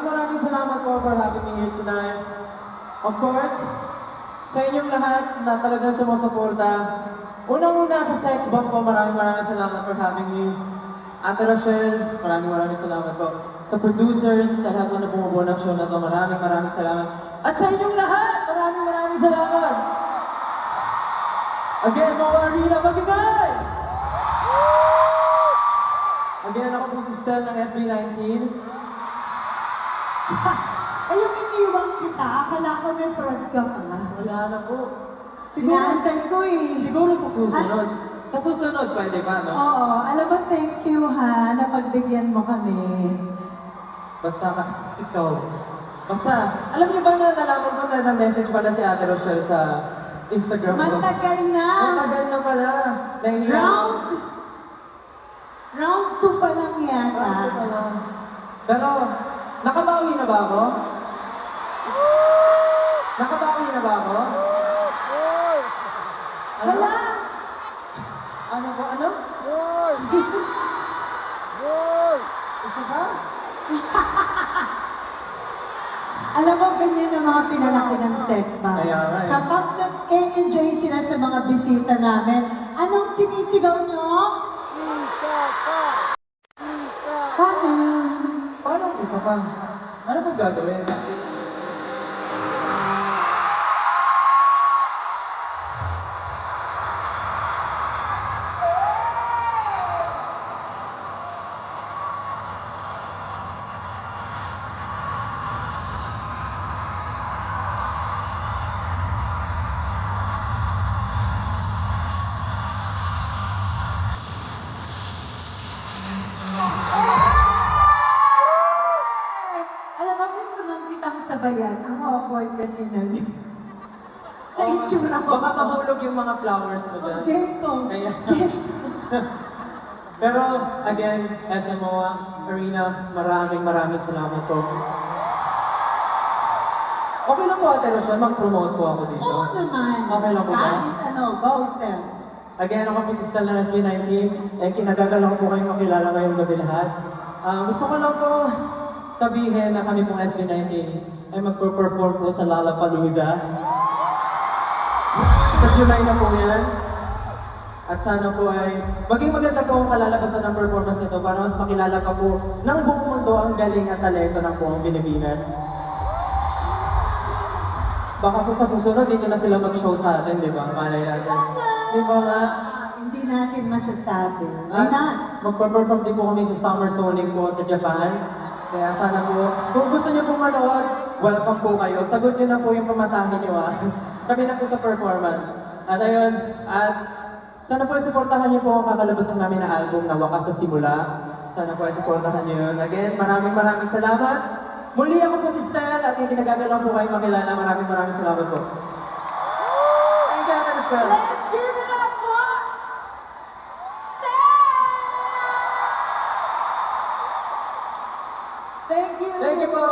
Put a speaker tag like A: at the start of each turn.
A: Maraming salamat po for having me here tonight. Of course, sa inyong lahat na talagang sumusuporta. Unang-una sa Sex Bomb po, maraming salamat for having me. Ate Rochelle, maraming salamat po. Sa producers, sa lahat na bumubuo ng show na to, maraming salamat. At sa inyong lahat, maraming salamat. Again, mga arena, magigay! Again, ako po si Stel ng SB19.
B: Ay, yung iniwang kita, akala ko may prod ka pala.
A: Wala na po. Siguro,
B: Inaantay ko eh.
A: siguro sa susunod. Sa susunod, pwede ba, no?
B: Oo, alam mo, thank you ha, na pagbigyan mo kami.
A: Basta ikaw. Basta, alam niyo ba na nalaman ko na na-message pala si Ate Rochelle sa Instagram ko?
B: Matagal na!
A: Matagal na pala. Nahihiya.
B: Round 2 pa lang yata.
A: Round 2 pa lang. Pero, nakabawi na ba ako? Nakabawi na ba ako? Ano?
B: Hala!
A: Ano ba? Ano? Isa ba?
B: Alam mo, ganyan ang mga pinalaki ng sex bombs.
A: Kaya nga eh.
B: Kapag nag-e-enjoy sila sa mga bisita namin, anong sinisigaw nyo? Paano?
A: Paano isa pa? Ano ba gagawin?
B: Alam mo, gusto man kitang sabayan. Ang awkward kasi na sa itsura ko.
A: Baka mahulog yung mga flowers mo dyan.
B: Get ko.
A: Kaya. Pero, again, SMOA, Arena, maraming salamat po. Okay lang po, Ate Rochelle, mag-promote po ako dito.
B: Oo naman.
A: Okay lang po ba?
B: Kahit ano, go Stel.
A: Again, ako po si Stel ng SB19, and kinagagalaw ko kayong makilala ngayong gabi lahat. Gusto ko lang po sabihin na kami pong SB19 ay magpo-perform po sa Lollapalooza. Sa July na po yan. At sana po ay maging maganda po ang kalalabasan ng performance nito para mas makilala pa po ng buong mundo ang galing at talento ng buong Pilipinas. Baka po sa susunod, dito na sila mag-show sa atin, di ba? Malay natin. Di ba nga?
B: Hindi natin masasabi. Why
A: At
B: not?
A: magpa-perform din po kami sa Summer Sonic po sa Japan. Kaya sana po, kung gusto niyo po manood, welcome po kayo. Sagot niyo na po yung pamasahe niyo Kami na po sa performance. At ayun, at sana po supportahan niyo po ang kakalabasan namin na album na Wakas at Simula. Sana po supportahan niyo yun. Again, maraming salamat. Muli ako po si Stel at yung kinagagalaw po kayo makilala. Maraming salamat po. Thank you, Ate Rochelle.
B: Let's give it up for Stel! Thank you!
A: Thank you po.